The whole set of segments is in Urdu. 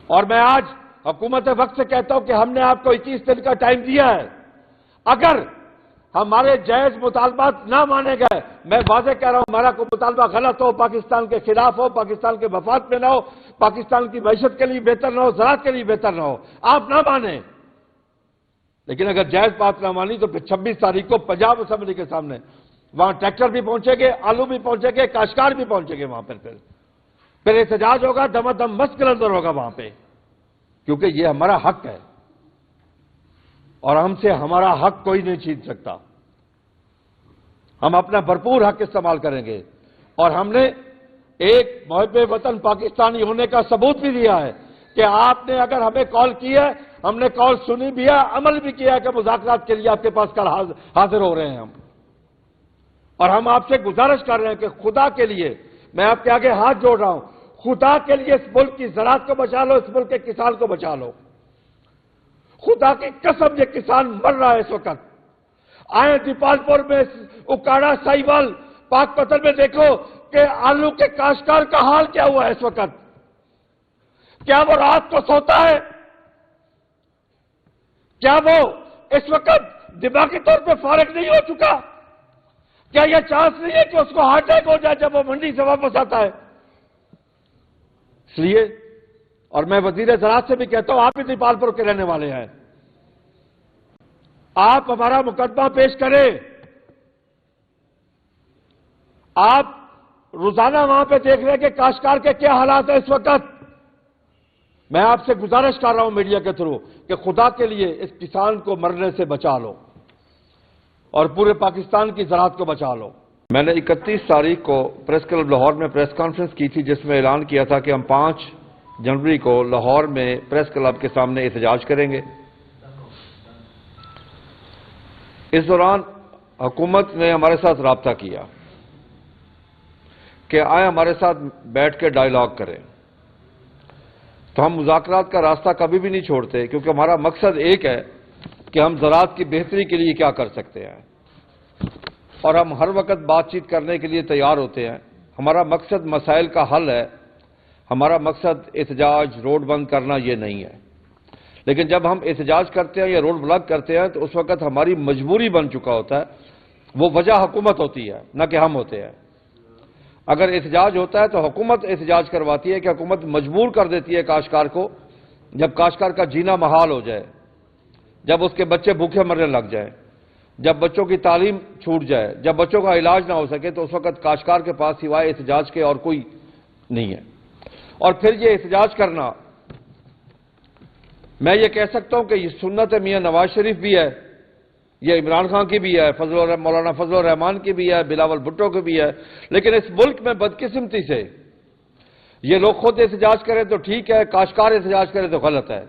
اور میں آج حکومت وقت سے کہتا ہوں کہ ہم نے آپ کو 21 دن کا ٹائم دیا ہے. اگر ہمارے جائز مطالبات نہ مانے گئے، میں واضح کہہ رہا ہوں، ہمارا کوئی مطالبہ غلط ہو، پاکستان کے خلاف ہو، پاکستان کے مفاد میں نہ ہو، پاکستان کی معیشت کے لیے بہتر نہ ہو، زراعت کے لیے بہتر نہ ہو، آپ نہ مانیں. لیکن اگر جائز بات نہ مانی تو پھر 26 تاریخ کو پنجاب اسمبلی کے سامنے وہاں ٹریکٹر بھی پہنچے گے، آلو بھی پہنچے گے، کاشتکار بھی پہنچے گے. وہاں پھر احتجاج ہوگا، دم دم مست کلندر ہوگا وہاں پہ، کیونکہ یہ ہمارا حق ہے اور ہم سے ہمارا حق کوئی نہیں چھین سکتا. ہم اپنا بھرپور حق استعمال کریں گے. اور ہم نے ایک محب وطن پاکستانی ہونے کا ثبوت بھی دیا ہے کہ آپ نے اگر ہمیں کال کی ہے، ہم نے کال سنی بھی ہے، عمل بھی کیا ہے کہ مذاکرات کے لیے آپ کے پاس کل حاضر ہو رہے ہیں ہم. اور ہم آپ سے گزارش کر رہے ہیں کہ خدا کے لیے میں آپ کے آگے ہاتھ جوڑ رہا ہوں، خدا کے لیے اس ملک کی زراعت کو بچا لو، اس ملک کے کسان کو بچا لو. خدا کی قسم یہ کسان مر رہا ہے اس وقت. آئیں دیپال پور میں، اکاڑا، سائیوال، پاک پتھر میں دیکھو کہ آلو کے کاشتکار کا حال کیا ہوا ہے اس وقت. کیا وہ رات کو سوتا ہے؟ کیا وہ اس وقت دماغی طور پہ فارغ نہیں ہو چکا؟ کیا یہ چانس نہیں ہے کہ اس کو ہارٹ اٹیک ہو جائے جب وہ منڈی سے واپس آتا ہے؟ اس لیے، اور میں وزیر زراعت سے بھی کہتا ہوں، آپ بھی دیپال پور کے رہنے والے ہیں، آپ ہمارا مقدمہ پیش کریں. آپ روزانہ وہاں پہ دیکھ رہے ہیں کہ کاشتکار کے کیا حالات ہیں اس وقت. میں آپ سے گزارش کر رہا ہوں میڈیا کے تھرو کہ خدا کے لیے اس کسان کو مرنے سے بچا لو اور پورے پاکستان کی زراعت کو بچا لو. میں نے 31 تاریخ کو پریس کلب لاہور میں پریس کانفرنس کی تھی، جس میں اعلان کیا تھا کہ ہم 5 جنوری کو لاہور میں پریس کلب کے سامنے احتجاج کریں گے. اس دوران حکومت نے ہمارے ساتھ رابطہ کیا کہ آئیں ہمارے ساتھ بیٹھ کے ڈائیلاگ کریں. تو ہم مذاکرات کا راستہ کبھی بھی نہیں چھوڑتے، کیونکہ ہمارا مقصد ایک ہے کہ ہم زراعت کی بہتری کے لیے کیا کر سکتے ہیں، اور ہم ہر وقت بات چیت کرنے کے لیے تیار ہوتے ہیں. ہمارا مقصد مسائل کا حل ہے، ہمارا مقصد احتجاج، روڈ بند کرنا یہ نہیں ہے. لیکن جب ہم احتجاج کرتے ہیں یا روڈ بلاک کرتے ہیں تو اس وقت ہماری مجبوری بن چکا ہوتا ہے. وہ وجہ حکومت ہوتی ہے، نہ کہ ہم ہوتے ہیں. اگر احتجاج ہوتا ہے تو حکومت احتجاج کرواتی ہے کہ حکومت مجبور کر دیتی ہے کاشتکار کو. جب کاشتکار کا جینا محال ہو جائے، جب اس کے بچے بھوکے مرنے لگ جائیں، جب بچوں کی تعلیم چھوٹ جائے، جب بچوں کا علاج نہ ہو سکے، تو اس وقت کاشتکار کے پاس سوائے احتجاج کے اور کوئی نہیں ہے. اور پھر یہ احتجاج کرنا، میں یہ کہہ سکتا ہوں کہ یہ سنت میاں نواز شریف بھی ہے، یہ عمران خان کی بھی ہے، مولانا فضل الرحمان کی بھی ہے، بلاول بھٹو کی بھی ہے. لیکن اس ملک میں بدقسمتی سے یہ لوگ خود احتجاج کریں تو ٹھیک ہے، کاشتکار احتجاج کریں تو غلط ہے.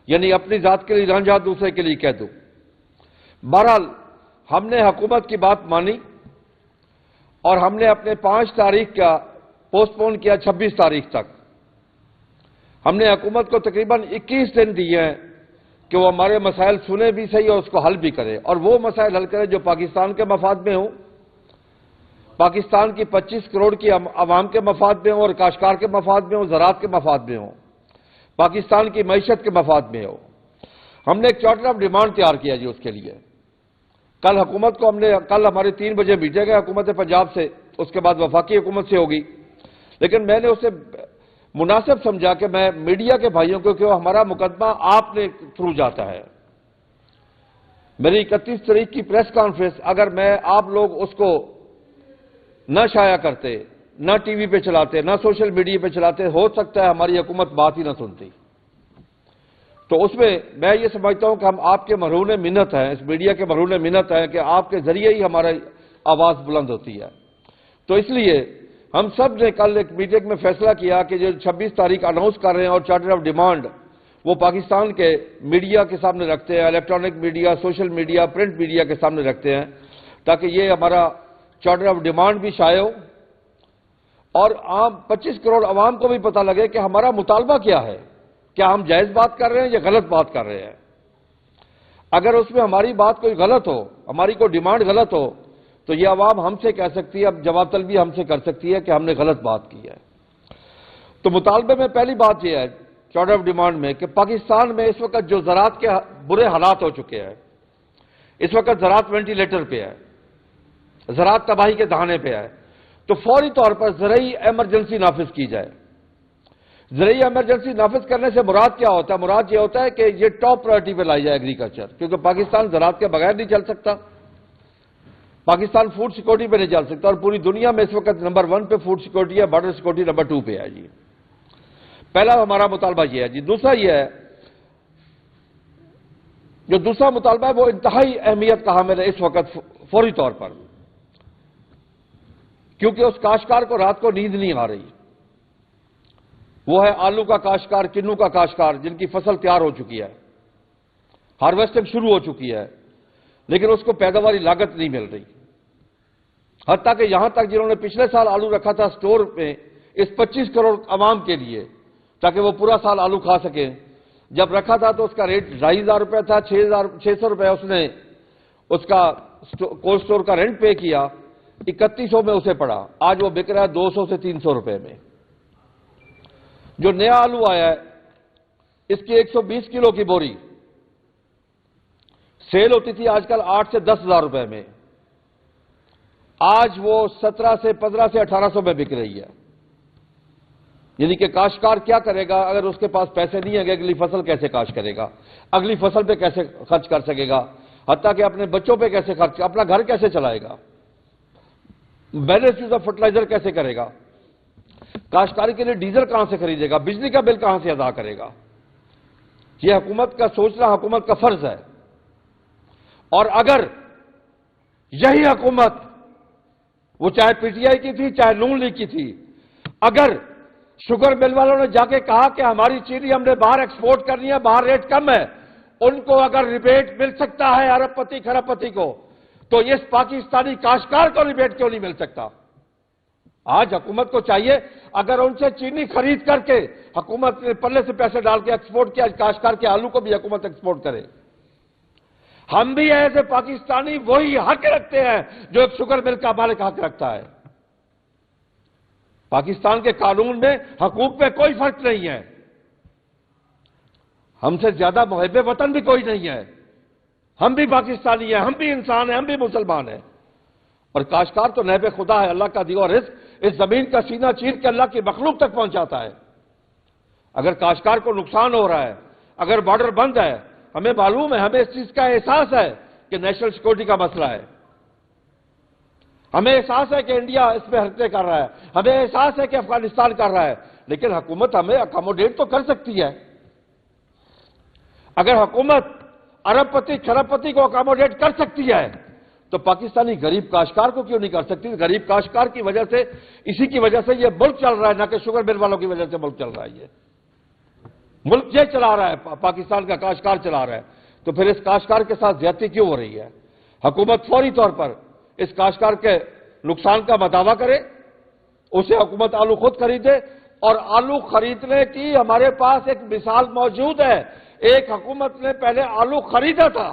یعنی اپنی ذات کے لیے رانجھا، دوسرے کے لیے کہہ دوں. بہرحال ہم نے حکومت کی بات مانی اور ہم نے اپنے 5 تاریخ کا پوسٹ پون کیا 26 تاریخ تک. ہم نے حکومت کو تقریباً 21 دن دیے ہیں کہ وہ ہمارے مسائل سنے بھی صحیح اور اس کو حل بھی کرے، اور وہ مسائل حل کرے جو پاکستان کے مفاد میں ہوں، پاکستان کی 25 کروڑ کی عوام کے مفاد میں ہوں، اور کاشتکار کے مفاد میں ہوں، زراعت کے مفاد میں ہوں، پاکستان کی معیشت کے مفاد میں ہو. ہم نے ایک چارٹر آف ڈیمانڈ تیار کیا جی اس کے لیے. کل حکومت کو کل ہماری 3 بجے میٹنگ ہے حکومت پنجاب سے، اس کے بعد وفاقی حکومت سے ہوگی. لیکن میں نے اسے مناسب سمجھا کہ میں میڈیا کے بھائیوں کو، کہ ہمارا مقدمہ آپ نے تھرو جاتا ہے. میری 31 تاریخ کی پریس کانفرنس اگر میں آپ لوگ اس کو نہ شائع کرتے، نہ ٹی وی پہ چلاتے، نہ سوشل میڈیا پہ چلاتے، ہو سکتا ہے ہماری حکومت بات ہی نہ سنتی. تو اس میں میں یہ سمجھتا ہوں کہ ہم آپ کے مرہون منت ہیں، اس میڈیا کے مرہون منت ہیں کہ آپ کے ذریعے ہی ہماری آواز بلند ہوتی ہے. تو اس لیے ہم سب نے کل ایک میٹنگ میں فیصلہ کیا کہ جو 26 تاریخ اناؤنس کر رہے ہیں اور چارٹر آف ڈیمانڈ وہ پاکستان کے میڈیا کے سامنے رکھتے ہیں، electronic media, social media, print media کے سامنے رکھتے ہیں، تاکہ یہ ہمارا چارٹر آف ڈیمانڈ بھی شائع ہو اور عام 25 کروڑ عوام کو بھی پتہ لگے کہ ہمارا مطالبہ کیا ہے. کیا ہم جائز بات کر رہے ہیں یا غلط بات کر رہے ہیں؟ اگر اس میں ہماری بات کوئی غلط ہو، ہماری کوئی ڈیمانڈ غلط ہو، تو یہ عوام ہم سے کہہ سکتی ہے، اب جواب طلبی ہم سے کر سکتی ہے کہ ہم نے غلط بات کی ہے. تو مطالبے میں پہلی بات یہ ہے چارٹر آف ڈیمانڈ میں کہ پاکستان میں اس وقت جو زراعت کے برے حالات ہو چکے ہیں، اس وقت زراعت وینٹیلیٹر پہ ہے، زراعت تباہی کے دہانے پہ ہے، تو فوری طور پر زرعی ایمرجنسی نافذ کی جائے۔ زرعی ایمرجنسی نافذ کرنے سے مراد کیا ہوتا ہے؟ مراد یہ ہوتا ہے کہ یہ ٹاپ پرائرٹی پہ لائی جائے ایگریکلچر، کیونکہ پاکستان زراعت کے بغیر نہیں چل سکتا، پاکستان فوڈ سیکورٹی پہ نہیں چل سکتا، اور پوری دنیا میں اس وقت نمبر 1 پہ فوڈ سیکورٹی ہے، بارڈر سیکورٹی نمبر 2 پہ ہے جی۔ پہلا ہمارا مطالبہ یہ ہے جی۔ دوسرا یہ ہے، جو دوسرا مطالبہ ہے وہ انتہائی اہمیت کا حامل ہے اس وقت فوری طور پر، کیونکہ اس کاشتکار کو رات کو نیند نہیں آ رہی۔ وہ ہے آلو کا کاشتکار، کنو کا کاشتکار، جن کی فصل تیار ہو چکی ہے، ہارویسٹنگ شروع ہو چکی ہے، لیکن اس کو پیداواری لاگت نہیں مل رہی۔ حتیٰ کہ یہاں تک جنہوں نے پچھلے سال آلو رکھا تھا سٹور میں اس 25 کروڑ عوام کے لیے تاکہ وہ پورا سال آلو کھا سکیں، جب رکھا تھا تو اس کا ریٹ 2500 روپے تھا، 600 روپے اس نے اس کا کولڈ سٹور کا رینٹ پے کیا، 3100 میں اسے پڑا، آج وہ بک رہا ہے 200 سے 300 روپے میں۔ جو نیا آلو آیا ہے اس کی 120 کلو کی بوری سیل ہوتی تھی آج کل 8 سے 10,000 روپے میں، آج وہ 17 سے 15 سے 1800 میں بک رہی ہے۔ یعنی کہ کاشتکار کیا کرے گا اگر اس کے پاس پیسے نہیں ہیں کہ اگلی فصل کیسے کاشت کرے گا، اگلی فصل پہ کیسے خرچ کر سکے گا، حتیٰ کہ اپنے بچوں پہ کیسے خرچ، اپنا گھر کیسے چلائے گا، بیلنس یوز آف فرٹیلائزر کیسے کرے گا، کاشتکاری کے لیے ڈیزل کہاں سے خریدے گا، بجلی کا بل کہاں سے ادا کرے گا۔ یہ حکومت کا سوچنا حکومت کا فرض ہے۔ اور اگر یہی حکومت، وہ چاہے پی ٹی آئی کی تھی چاہے نون لیگ کی تھی، اگر شوگر مل والوں نے جا کے کہا کہ ہماری چینی ہم نے باہر ایکسپورٹ کرنی ہے، باہر ریٹ کم ہے، ان کو اگر ریبیٹ مل سکتا ہے ارب پتی کھرب پتی کو، تو اس پاکستانی کاشتکار کو ریبیٹ کیوں نہیں مل سکتا؟ آج حکومت کو چاہیے اگر ان سے چینی خرید کر کے حکومت نے پلے سے پیسے ڈال کے ایکسپورٹ کیا، کاشتکار کے آلو کو بھی حکومت ایکسپورٹ کرے۔ ہم بھی ایسے پاکستانی وہی حق رکھتے ہیں جو ایک شوگر مل کا مالک حق رکھتا ہے۔ پاکستان کے قانون میں حقوق میں کوئی فرق نہیں ہے، ہم سے زیادہ محب وطن بھی کوئی نہیں ہے، ہم بھی پاکستانی ہیں، ہم بھی انسان ہیں، ہم بھی مسلمان ہیں۔ اور کاشتکار تو نائب خدا ہے، اللہ کا دیا رزق اس زمین کا سینہ چیر کے اللہ کی مخلوق تک پہنچاتا ہے۔ اگر کاشتکار کو نقصان ہو رہا ہے، اگر بارڈر بند ہے، ہمیں معلوم ہے، ہمیں اس چیز کا احساس ہے کہ نیشنل سیکورٹی کا مسئلہ ہے، ہمیں احساس ہے کہ انڈیا اس میں حرکتیں کر رہا ہے، ہمیں احساس ہے کہ افغانستان کر رہا ہے، لیکن حکومت ہمیں اکاموڈیٹ تو کر سکتی ہے۔ اگر حکومت ارب پتی کھرب پتی کو اکاموڈیٹ کر سکتی ہے تو پاکستانی غریب کاشتکار کو کیوں نہیں کر سکتی؟ غریب کاشتکار کی وجہ سے، اسی کی وجہ سے یہ ملک چل رہا ہے، نہ کہ شوگر مل والوں کی وجہ سے ملک چل رہا ہے۔ یہ ملک یہ چلا رہا ہے، پاکستان کا کاشتکار چلا رہا ہے، تو پھر اس کاشتکار کے ساتھ زیادتی کیوں ہو رہی ہے؟ حکومت فوری طور پر اس کاشتکار کے نقصان کا مداوع کرے، اسے حکومت آلو خود خریدے، اور آلو خریدنے کی ہمارے پاس ایک مثال موجود ہے۔ ایک حکومت نے پہلے آلو خریدا تھا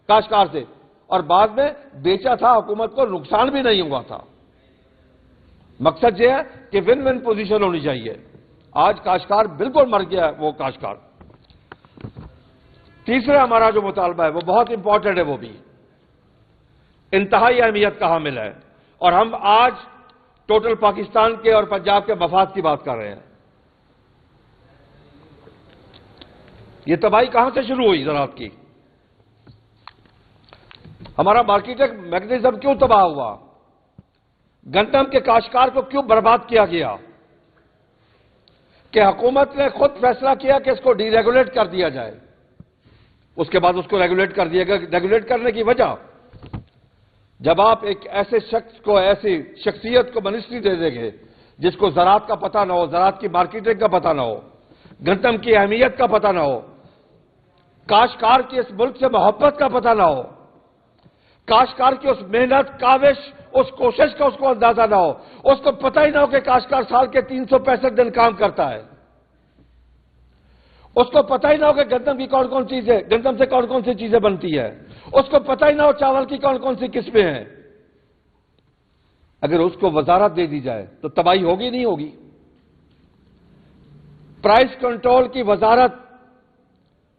کاشتکار سے اور بعد میں بیچا تھا، حکومت کو نقصان بھی نہیں ہوا تھا۔ مقصد یہ ہے کہ ون ون پوزیشن ہونی چاہیے۔ آج کاشتکار بالکل مر گیا ہے، وہ کاشتکار۔ تیسرا ہمارا جو مطالبہ ہے وہ بہت امپورٹنٹ ہے، وہ بھی انتہائی اہمیت کا حامل ہے، اور ہم آج ٹوٹل پاکستان کے اور پنجاب کے مفاد کی بات کر رہے ہیں۔ یہ تباہی کہاں سے شروع ہوئی زراعت کی؟ ہمارا مارکیٹنگ میکنزم کیوں تباہ ہوا؟ گندم کے کاشتکار کو کیوں برباد کیا گیا؟ کہ حکومت نے خود فیصلہ کیا کہ اس کو ڈی ریگولیٹ کر دیا جائے، اس کے بعد اس کو ریگولیٹ کر دیا گیا۔ ریگولیٹ کرنے کی وجہ، جب آپ ایک ایسے شخص کو، ایسی شخصیت کو منسٹری دے دیں گے جس کو زراعت کا پتہ نہ ہو، زراعت کی مارکیٹنگ کا پتہ نہ ہو، گندم کی اہمیت کا پتہ نہ ہو، کاشتکار کی اس ملک سے محبت کا پتہ نہ ہو، کاشتکار کی اس محنت، کاوش، اس کوشش کا اس کو اندازہ نہ ہو، اس کو پتہ ہی نہ ہو کہ کاشتکار سال کے 365 دن کام کرتا ہے، اس کو پتہ ہی نہ ہو کہ گندم کی کون کون چیزیں، گندم سے کون کون سی چیزیں بنتی ہے، اس کو پتہ ہی نہ ہو چاول کی کون کون سی قسمیں ہیں، اگر اس کو وزارت دے دی جائے تو تباہی ہوگی نہیں ہوگی؟ پرائس کنٹرول کی وزارت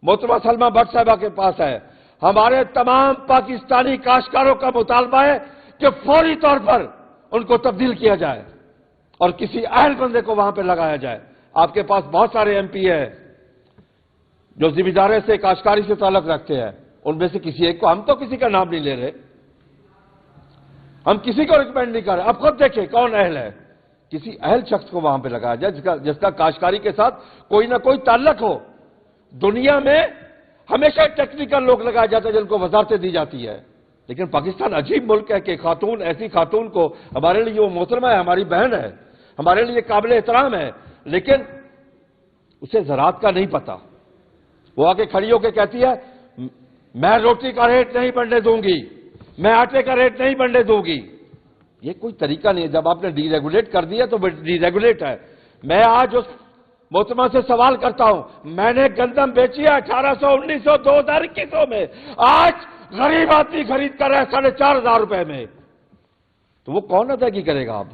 محترمہ سلمہ بٹ صاحبہ کے پاس ہے. ہمارے تمام پاکستانی کاشتکاروں کا مطالبہ ہے کہ فوری طور پر ان کو تبدیل کیا جائے اور کسی اہل بندے کو وہاں پہ لگایا جائے. آپ کے پاس بہت سارے ایم پی ہیں جو ذمہ داری سے کاشتکاری سے تعلق رکھتے ہیں. ان میں سے کسی ایک کو, ہم تو کسی کا نام نہیں لے رہے, ہم کسی کو ریکمینڈ نہیں کر رہے. اب خود دیکھیں کون اہل ہے. کسی اہل شخص کو وہاں پہ لگایا جائے جس کا کاشتکاری کے ساتھ کوئی نہ کوئی تعلق ہو. دنیا میں ہمیشہ ٹیکنیکل لوگ لگائے جاتے ہیں جن کو وزارتیں دی جاتی ہے, لیکن پاکستان عجیب ملک ہے کہ خاتون, ایسی خاتون کو, ہمارے لیے وہ محترمہ ہے, ہماری بہن ہے, ہمارے لیے قابل احترام ہے, لیکن اسے زراعت کا نہیں پتا. وہ آ کے کھڑی ہو کے کہتی ہے میں روٹی کا ریٹ نہیں بڑھنے دوں گی, میں آٹے کا ریٹ نہیں بڑھنے دوں گی. یہ کوئی طریقہ نہیں ہے. جب آپ نے ڈی ریگولیٹ کر دیا تو ڈی ریگولیٹ ہے. میں آج اس محترمہ سے سوال کرتا ہوں, میں نے گندم بیچی ہے 1800, 1900, 2021 میں, آج غریب آدمی خرید کر رہا ہے 4,500 روپے میں, تو وہ کون ادائیگی کرے گا؟ اب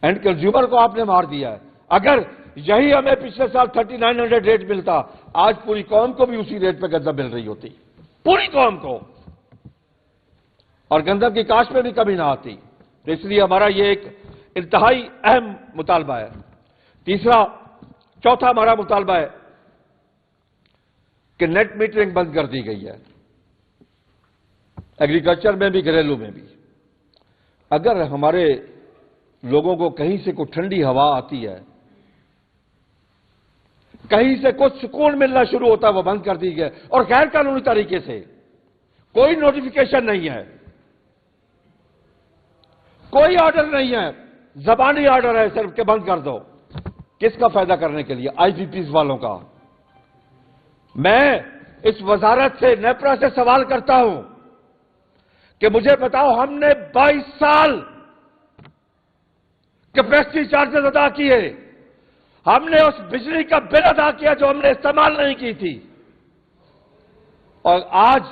اینڈ کنزیومر کو آپ نے مار دیا ہے. اگر یہی ہمیں پچھلے سال 3900 ریٹ ملتا, آج پوری قوم کو بھی اسی ریٹ پہ گندم مل رہی ہوتی, پوری قوم کو, اور گندم کی کاشت میں بھی کمی نہ آتی. تو اس لیے ہمارا یہ ایک انتہائی اہم مطالبہ ہے. چوتھا ہمارا مطالبہ ہے کہ نیٹ میٹرنگ بند کر دی گئی ہے, ایگریکلچر میں بھی, گھریلو میں بھی. اگر ہمارے لوگوں کو کہیں سے کوئی ٹھنڈی ہوا آتی ہے, کہیں سے کچھ سکون ملنا شروع ہوتا ہے, وہ بند کر دی گئی, اور غیر قانونی طریقے سے. کوئی نوٹیفیکیشن نہیں ہے, کوئی آرڈر نہیں ہے, زبانی آرڈر ہے صرف کہ بند کر دو. کس کا فائدہ کرنے کے لیے؟ آئی پی پیز والوں کا. میں اس وزارت سے, نیپرا سے سوال کرتا ہوں کہ مجھے بتاؤ, ہم نے 22 سال کیپیسٹی چارجز ادا کیے, ہم نے اس بجلی کا بل ادا کیا جو ہم نے استعمال نہیں کی تھی, اور آج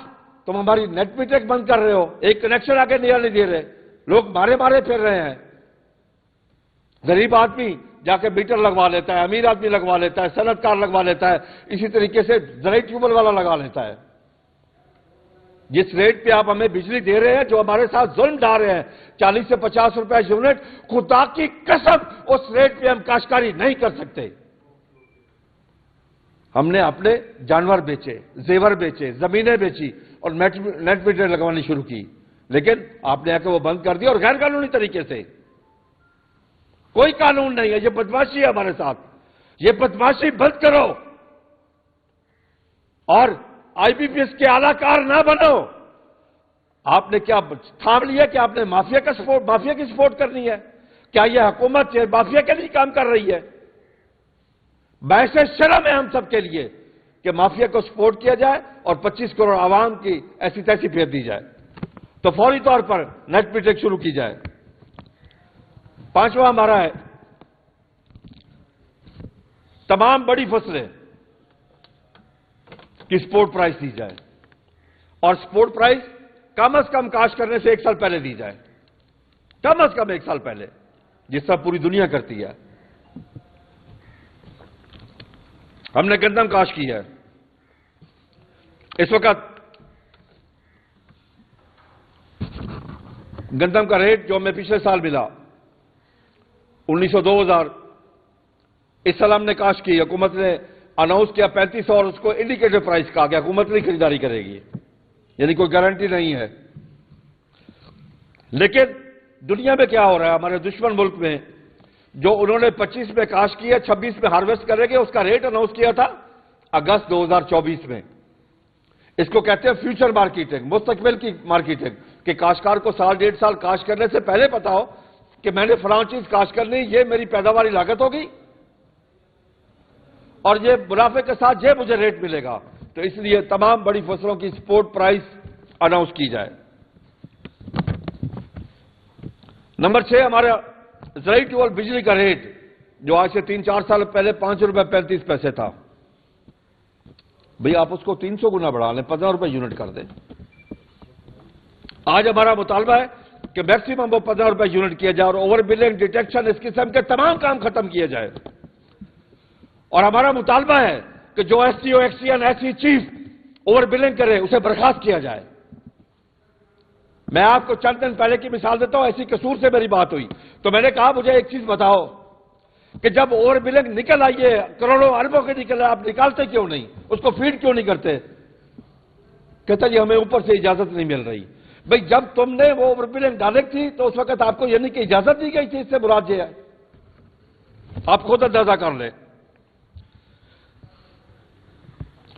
تم ہماری نیٹ میٹرنگ بند کر رہے ہو, ایک کنیکشن آگے نہیں دے رہے. لوگ مارے پھر رہے ہیں. غریب آدمی جا کے میٹر لگوا لیتا ہے, امیر آدمی لگوا لیتا ہے, صنعت کار لگوا لیتا ہے, اسی طریقے سے زرعی ٹیوبل والا لگا لیتا ہے. جس ریٹ پہ آپ ہمیں بجلی دے رہے ہیں, جو ہمارے ساتھ ظلم ڈال رہے ہیں, 40 سے 50 روپے یونٹ, خدا کی قسم اس ریٹ پہ ہم کاشتکاری نہیں کر سکتے. ہم نے اپنے جانور بیچے, زیور بیچے, زمینیں بیچی, اور نیٹ میٹر لگوانی شروع کی, لیکن آپ نے آ کے وہ بند کر دیا, اور غیر قانونی طریقے سے. کوئی قانون نہیں ہے, یہ بدماشی ہے ہمارے ساتھ. یہ بدماشی بند کرو, اور آئی بی پی ایس کے اعلی کار نہ بنو. آپ نے کیا تھام لیا کہ آپ نے مافیا کی سپورٹ کرنی ہے؟ کیا یہ حکومت مافیا کے لیے کام کر رہی ہے؟ باعث شرم ہے ہم سب کے لیے کہ مافیا کو سپورٹ کیا جائے اور 25 کروڑ عوام کی ایسی تیسی پھیر دی جائے. تو فوری طور پر نیٹ میٹرنگ شروع کی جائے. پانچواں ہمارا ہے, تمام بڑی فصلیں کی سپورٹ پرائز دی جائے, اور سپورٹ پرائز کم از کم کاشت کرنے سے 1 سال پہلے دی جائے, کم از کم 1 سال پہلے, جس طرح پوری دنیا کرتی ہے. ہم نے گندم کاشت کی ہے, اس وقت گندم کا ریٹ جو ہمیں پچھلے سال ملا 1900-2000, اس سال ہم نے کاشت کی, حکومت نے اناؤنس کیا 3500, اور اس کو انڈیکیٹر پرائز کہا کہ حکومت نہیں خریداری کرے گی, یعنی کوئی گارنٹی نہیں ہے. لیکن دنیا میں کیا ہو رہا ہے, ہمارے دشمن ملک میں, جو انہوں نے 25 میں کاشت کی ہے, 26 میں ہارویسٹ کریں گے, اس کا ریٹ اناؤنس کیا تھا اگست 2024 میں. اس کو کہتے ہیں فیوچر مارکیٹنگ, مستقبل کی مارکیٹنگ, کہ کاشتکار کو سال 1.5 سال کاشت کرنے سے پہلے پتا ہو کہ میں نے فلاں چیز کاشت کرنی, یہ میری پیداواری لاگت ہوگی, اور یہ منافع کے ساتھ یہ مجھے ریٹ ملے گا. تو اس لیے تمام بڑی فصلوں کی سپورٹ پرائز اناؤنس کی جائے. نمبر 6, ہمارا زرعی ٹیوبل بجلی کا ریٹ جو آج سے 3-4 سال پہلے 5 روپے 35 پیسے تھا, بھئی آپ اس کو 300 گنا بڑھا لیں, 15 روپے یونٹ کر دیں. آج ہمارا مطالبہ ہے کہ میکسیمم وہ 15 روپے یونٹ کیا جائے, اور اوور بلنگ, ڈیٹیکشن, اس قسم کے تمام کام ختم کیے جائے. اور ہمارا مطالبہ ہے کہ جو ایس ٹی او ایکسٹین ایسی چیف اوور بلنگ کرے اسے برخاست کیا جائے۔ میں آپ کو چند دن پہلے کی مثال دیتا ہوں، ایسی قصور سے میری بات ہوئی تو میں نے کہا مجھے ایک چیز بتاؤ کہ جب اوور بلنگ نکل آئیے کروڑوں اربوں کے نکل آپ نکالتے کیوں نہیں، اس کو فیڈ کیوں نہیں کرتے؟ کہتا جی ہمیں اوپر سے اجازت نہیں مل رہی۔ بھئی جب تم نے وہ اوور بلنگ ڈائریکٹ تھی تو اس وقت آپ کو یہ نہیں کہ اجازت دی گئی تھی، اس سے مراد یہ ہے، آپ خود اندازہ کر لیں۔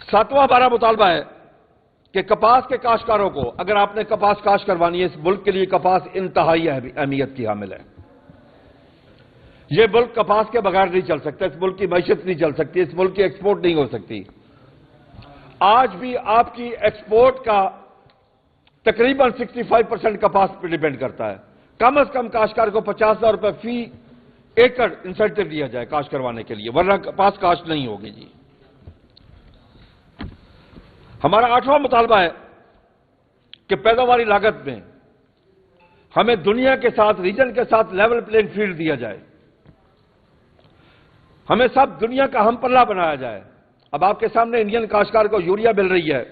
ساتواں ہمارا مطالبہ ہے کہ کپاس کے کاشتکاروں کو، اگر آپ نے کپاس کاشت کروانی ہے، اس ملک کے لیے کپاس انتہائی اہمیت کی حامل ہے۔ یہ ملک کپاس کے بغیر نہیں چل سکتا، اس ملک کی معیشت نہیں چل سکتی، اس ملک کی ایکسپورٹ نہیں ہو سکتی۔ آج بھی آپ کی ایکسپورٹ کا تقریباً 65% کپاس پہ ڈیپینڈ کرتا ہے۔ کم از کم کاشتکار کو 50,000 روپے فی ایکڑ انسینٹو دیا جائے کاشت کروانے کے لیے، ورنہ کپاس کاشت نہیں ہوگی جی۔ ہمارا 8واں مطالبہ ہے کہ پیداواری لاگت میں ہمیں دنیا کے ساتھ، ریجن کے ساتھ لیول پلینگ فیلڈ دیا جائے، ہمیں سب دنیا کا ہم پلہ بنایا جائے۔ اب آپ کے سامنے انڈین کاشتکار کو یوریا مل رہی ہے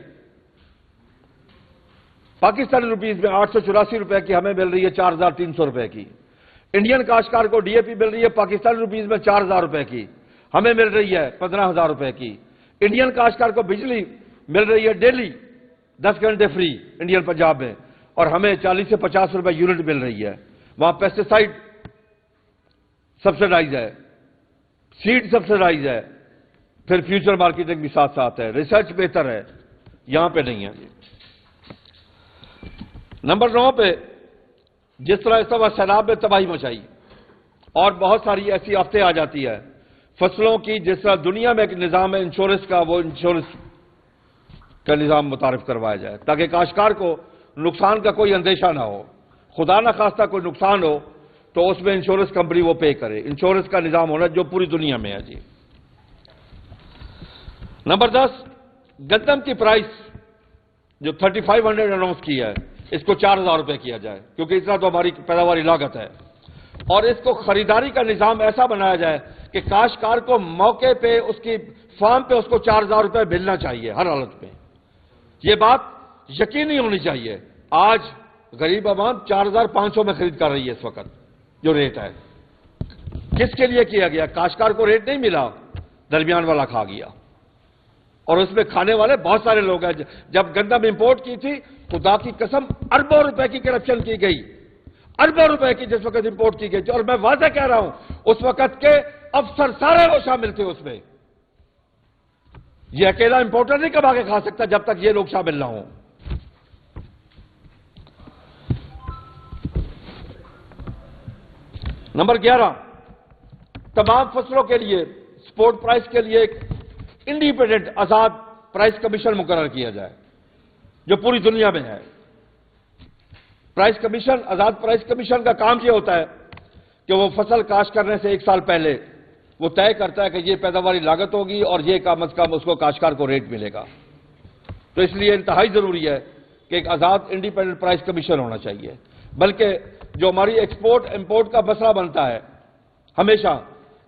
پاکستانی روپیز میں 884 روپے کی، ہمیں مل رہی ہے 4,300 روپے کی۔ انڈین کاشتکار کو ڈی اے پی مل رہی ہے پاکستانی روپیز میں 4,000 روپے کی، ہمیں مل رہی ہے 15,000 روپے کی۔ انڈین کاشتکار کو بجلی مل رہی ہے ڈیلی 10 گھنٹے فری انڈین پنجاب میں، اور ہمیں 40 سے 50 روپے یونٹ مل رہی ہے۔ وہاں پیسٹیسائڈ سبسڈائز ہے، سیڈ سبسڈائز ہے، پھر فیوچر مارکیٹنگ بھی ساتھ ساتھ ہے، ریسرچ بہتر ہے، یہاں پہ نہیں ہے۔ نمبر 9 پہ جس طرح اس دفعہ سیلاب میں تباہی مچائی اور بہت ساری ایسی آفتیں آ جاتی ہے فصلوں کی، جس طرح دنیا میں ایک نظام ہے انشورنس کا، وہ انشورنس کا نظام متعارف کروایا جائے تاکہ کاشتکار کو نقصان کا کوئی اندیشہ نہ ہو، خدا نہ خواستہ کوئی نقصان ہو تو اس میں انشورنس کمپنی وہ پے کرے۔ انشورنس کا نظام ہونا جو پوری دنیا میں ہے جی۔ نمبر 10 گندم کی پرائس جو 3500 اناؤنس کی ہے، اس کو 4,000 روپے کیا جائے، کیونکہ اتنا تو ہماری پیداواری لاگت ہے، اور اس کو خریداری کا نظام ایسا بنایا جائے کہ کاشتکار کو موقع پہ اس کی فارم پہ اس کو 4,000 روپے ملنا چاہیے ہر حالت میں۔ یہ بات یقینی ہونی چاہیے۔ آج غریب عوام 4,500 میں خرید کر رہی ہے اس وقت جو ریٹ ہے۔ کس کے لیے کیا گیا؟ کاشتکار کو ریٹ نہیں ملا، درمیان والا کھا گیا، اور اس میں کھانے والے بہت سارے لوگ ہیں۔ جب گندم امپورٹ کی تھی، خدا کی قسم اربوں روپے کی کرپشن کی گئی، اربوں روپے کی جس وقت امپورٹ کی گئی تھی، اور میں واضح کہہ رہا ہوں اس وقت کے افسر سارے وہ شامل تھے اس میں۔ یہ اکیلا امپورٹر نہیں کما کے کھا سکتا جب تک یہ لوگ شامل نہ ہوں۔ نمبر 11 تمام فصلوں کے لیے سپورٹ پرائس کے لیے ایک انڈیپینڈنٹ آزاد پرائس کمیشن مقرر کیا جائے جو پوری دنیا میں ہے۔ پرائس کمیشن، آزاد پرائس کمیشن کا کام یہ ہوتا ہے کہ وہ فصل کاشت کرنے سے 1 سال پہلے وہ طے کرتا ہے کہ یہ پیداواری لاگت ہوگی اور یہ کم از کم اس کو کاشتکار کو ریٹ ملے گا۔ تو اس لیے انتہائی ضروری ہے کہ ایک آزاد انڈیپینڈنٹ پرائس کمیشن ہونا چاہیے۔ بلکہ جو ہماری ایکسپورٹ امپورٹ کا مسئلہ بنتا ہے ہمیشہ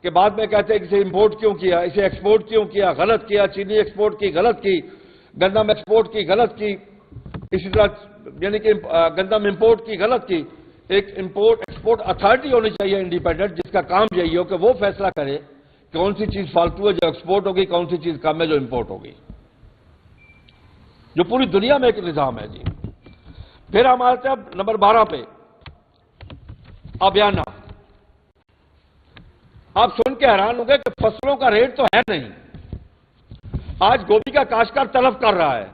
کہ بعد میں کہتے ہیں کہ اسے امپورٹ کیوں کیا، اسے ایکسپورٹ کیوں کیا، غلط کیا، چینی ایکسپورٹ کی غلط کی، گندم ایکسپورٹ کی غلط کی، اسی طرح یعنی کہ گندم امپورٹ کی غلط کی۔ ایک امپورٹ ایکسپورٹ اتھارٹی ہونی چاہیے انڈیپینڈنٹ، جس کا کام یہی ہو کہ وہ فیصلہ کرے کون سی چیز فالتو ہے جو ایکسپورٹ ہوگی، کون سی چیز کم ہے جو امپورٹ ہوگی، جو پوری دنیا میں ایک نظام ہے جی۔ پھر ہم آتے ہیں نمبر 12 پہ ابیانہ۔ آپ سن کے حیران ہوں گے کہ فصلوں کا ریٹ تو ہے نہیں۔ آج گوبھی کا کاشتکار تلف کر رہا ہے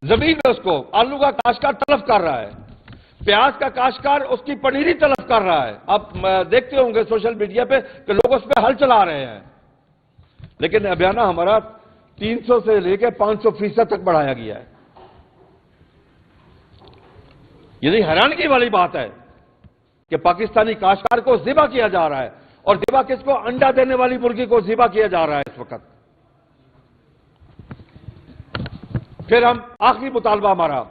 زمین میں، اس کو آلو کا کاشتکار تلف کر رہا ہے، پیاز کا کاشتکار اس کی پنیری تلف کر رہا ہے۔ آپ دیکھتے ہوں گے سوشل میڈیا پہ کہ لوگ اس پہ ہل چلا رہے ہیں، لیکن ابیانہ ہمارا 300 سے لے کے 500% تک بڑھایا گیا ہے۔ یہ حیرانگی والی بات ہے کہ پاکستانی کاشتکار کو ذبح کیا جا رہا ہے، اور ذبح کس کو؟ انڈا دینے والی مرغی کو ذبح کیا جا رہا ہے اس وقت۔ پھر ہم آخری مطالبہ ہمارا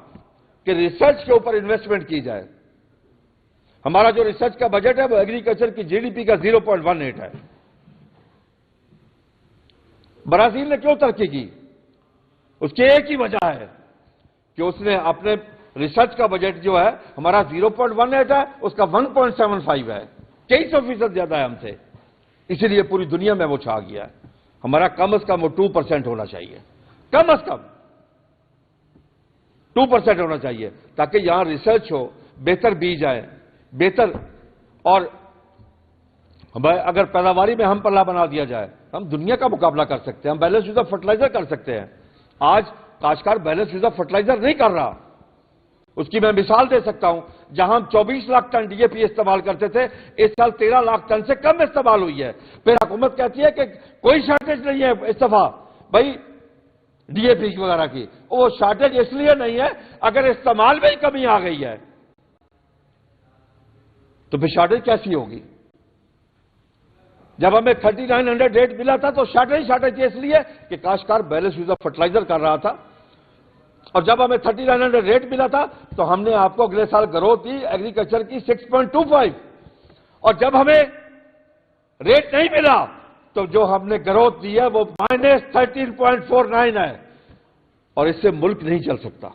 کہ ریسرچ کے اوپر انویسٹمنٹ کی جائے۔ ہمارا جو ریسرچ کا بجٹ ہے وہ ایگریکلچر کی جی ڈی پی کا 0.18 ہے۔ برازیل نے کیوں ترقی کی؟ اس کی ایک ہی وجہ ہے کہ اس نے اپنے ریسرچ کا بجٹ جو ہے ہمارا 0.18 ہے، اس کا 1.75 ہے، کئی سو فیصد زیادہ ہے ہم سے، اسی لیے پوری دنیا میں وہ چھا گیا ہے۔ ہمارا کم از کم وہ 2% ہونا چاہیے، کم از کم 2% ہونا چاہیے، تاکہ یہاں ریسرچ ہو، بہتر بیج آئے، بہتر، اور اگر پیداواری میں ہم پلہ بنا دیا جائے ہم دنیا کا مقابلہ کر سکتے ہیں، ہم بیلنس یوز آف فرٹیلائزر کر سکتے ہیں۔ آج کاشتکار بیلنس یوز آف فرٹیلائزر نہیں کر رہا، اس کی میں مثال دے سکتا ہوں، جہاں ہم 24 لاکھ ٹن ڈی اے پی استعمال کرتے تھے، اس سال 13 لاکھ ٹن سے کم استعمال ہوئی ہے۔ پھر حکومت کہتی ہے کہ کوئی شارٹیج نہیں ہے اس دفعہ بھائی ڈی اے پی وغیرہ کی، وہ شارٹیج اس لیے نہیں ہے اگر استعمال میں ہی کمی آ گئی ہے تو پھر شارٹیج کیسی ہوگی؟ جب ہمیں 3900 ریٹ ملا تھا تو شارٹیج اس لیے کہ کاشتکار بیلنس یوز آف فرٹیلائزر کر رہا تھا، اور جب ہمیں 3900 ریٹ ملا تھا تو ہم نے آپ کو اگلے سال گروتھ دی ایگریکلچر کی 6.25، اور جب ہمیں ریٹ نہیں ملا تو جو ہم نے گروتھ دی ہے وہ -13.49 ہے، اور اس سے ملک نہیں چل سکتا۔